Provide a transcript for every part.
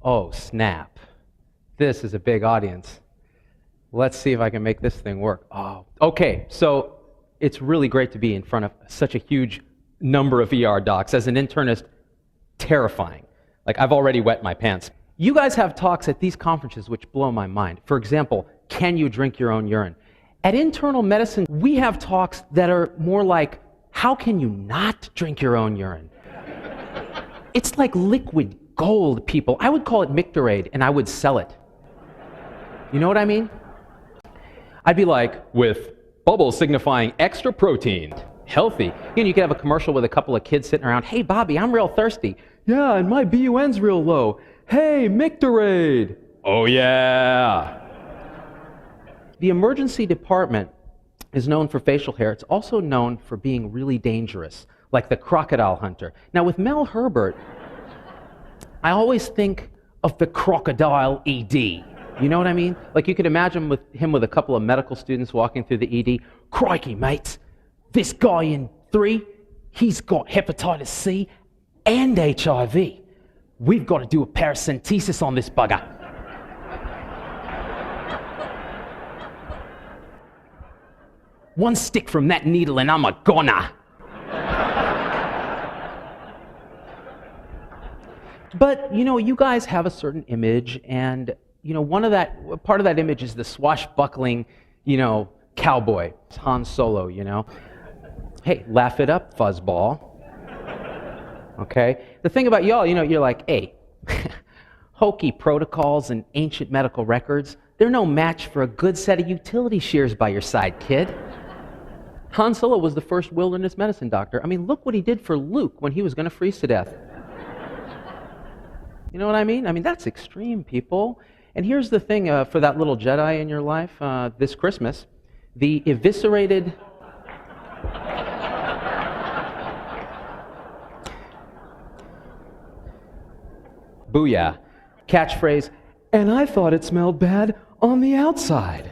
Oh, snap. This is a big audience. Let's see if I can make this thing work. Oh, okay. So it's really great to be in front of such a huge number of ER docs. As an internist, terrifying. Like, I've already wet my pants. You guys have talks at these conferences which blow my mind. For example, can you drink your own urine? At internal medicine, we have talks that are more like, how can you not drink your own urine? It's like liquid gold, people. I would call it Mictorade, and I would sell it. You know what I mean? I'd be like, with bubbles signifying extra protein, healthy. You could have a commercial with a couple of kids sitting around. Hey, Bobby, I'm real thirsty. Yeah, and my BUN's real low. Hey, Mictorade. Oh, yeah. The emergency department is known for facial hair. It's also known for being really dangerous, like the crocodile hunter. Now, with Mel Herbert, I always think of the crocodile ED. You know what I mean? Like, you could imagine him with a couple of medical students walking through the ED. Crikey, mates, this guy in 3, he's got hepatitis C and HIV. We've got to do a paracentesis on this bugger. One stick from that needle and I'm a goner. But, you guys have a certain image, and, part of that image is the swashbuckling, cowboy. It's Han Solo, Hey, laugh it up, fuzzball. Okay? The thing about y'all, you're like, hey, hokey protocols and ancient medical records, they're no match for a good set of utility shears by your side, kid. Han Solo was the first wilderness medicine doctor. I mean, look what he did for Luke when he was going to freeze to death. You know what I mean? I mean, that's extreme, people. And here's the thing for that little Jedi in your life this Christmas. The eviscerated... Booyah. Catchphrase, and I thought it smelled bad on the outside.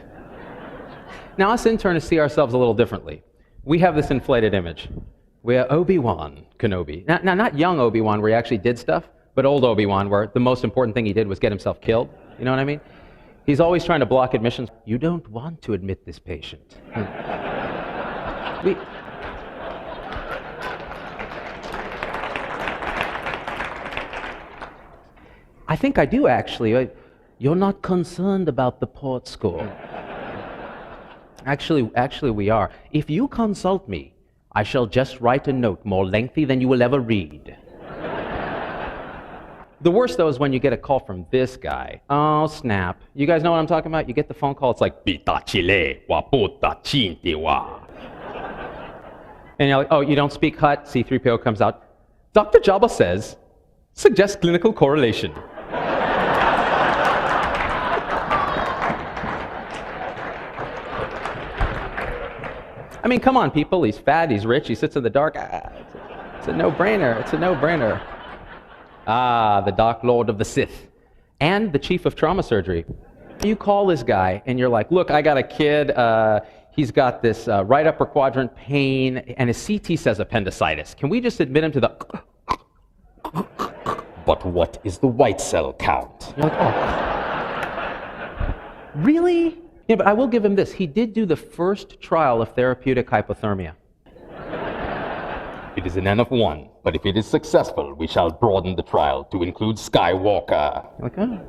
Now, us internists see ourselves a little differently. We have this inflated image. We are Obi-Wan Kenobi. Now, not young Obi-Wan where he actually did stuff, but old Obi-Wan where the most important thing he did was get himself killed. You know what I mean? He's always trying to block admissions. You don't want to admit this patient. I think I do, actually. You're not concerned about the port score. Actually, we are. If you consult me, I shall just write a note more lengthy than you will ever read. The worst, though, is when you get a call from this guy. Oh, snap. You guys know what I'm talking about? You get the phone call, it's like, Pita Chile, wa puta chintiwa. And you're like, oh, you don't speak Hut? C-3PO comes out. Dr. Jabba says, suggest clinical correlation. I mean, come on, people. He's fat, he's rich, he sits in the dark. It's a no-brainer. It's a no-brainer. The Dark Lord of the Sith. And the Chief of Trauma Surgery. You call this guy, and you're like, look, I got a kid. He's got this right upper quadrant pain, and his CT says appendicitis. Can we just admit him to the... But what is the white cell count? You're like, oh. Really? Yeah, but I will give him this. He did do the first trial of therapeutic hypothermia. It is an N of 1, but if it is successful, we shall broaden the trial to include Skywalker. Okay.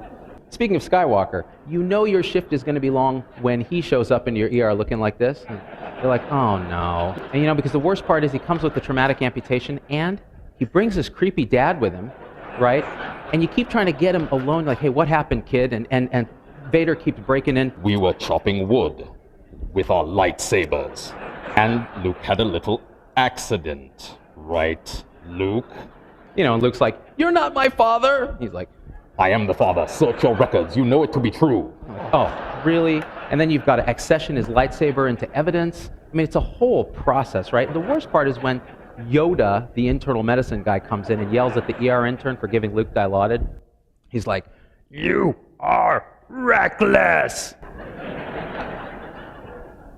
Speaking of Skywalker, you know your shift is going to be long when he shows up in your ER looking like this. And you're like, oh no. And because the worst part is he comes with the traumatic amputation and he brings his creepy dad with him, right? And you keep trying to get him alone, like, hey, what happened, kid? And Vader keeps breaking in. We were chopping wood with our lightsabers, and Luke had a little accident, right, Luke? And Luke's like, you're not my father. He's like, I am the father. Search your records. You know it to be true. Oh, really? And then you've got to accession his lightsaber into evidence. I mean, it's a whole process, right? The worst part is when Yoda, the internal medicine guy, comes in and yells at the ER intern for giving Luke Dilaudid. He's like, you are reckless.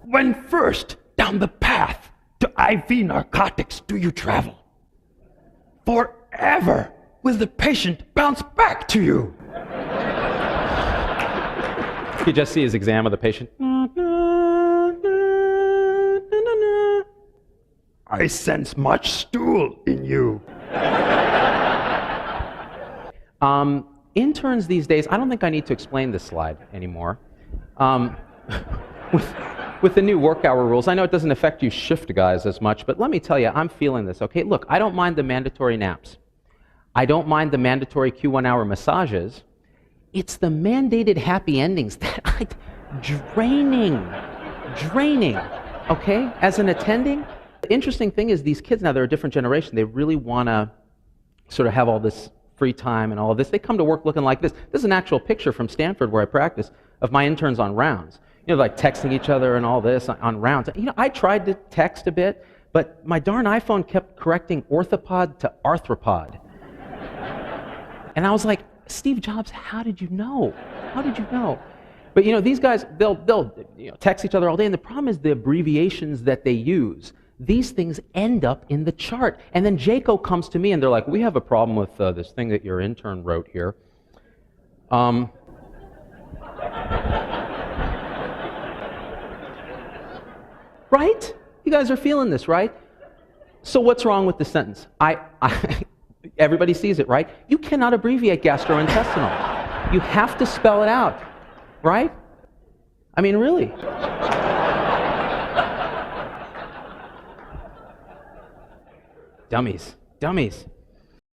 When first down the path to IV narcotics do you travel? Forever will the patient bounce back to you. You just see his exam of the patient. I sense much stool in you. Interns these days, I don't think I need to explain this slide anymore. With the new work hour rules, I know it doesn't affect you shift guys as much, but let me tell you, I'm feeling this, okay? Look, I don't mind the mandatory naps. I don't mind the mandatory Q1 hour massages. It's the mandated happy endings that draining, okay? As an attending, the interesting thing is these kids now, they're a different generation. They really want to sort of have all this free time and all of this. They come to work looking like this. This is an actual picture from Stanford where I practice of my interns on rounds. You know, like texting each other and all this on rounds. You know, I tried to text a bit, but my darn iPhone kept correcting orthopod to arthropod. And I was like, Steve Jobs, how did you know? How did you know? But you know, these guys, they'll text each other all day, and the problem is the abbreviations that they use. These things end up in the chart. And then Jaco comes to me, and they're like, we have a problem with this thing that your intern wrote here. Right? You guys are feeling this, right? So what's wrong with the sentence? Everybody sees it, right? You cannot abbreviate gastrointestinal. You have to spell it out, right? I mean, really. Dummies.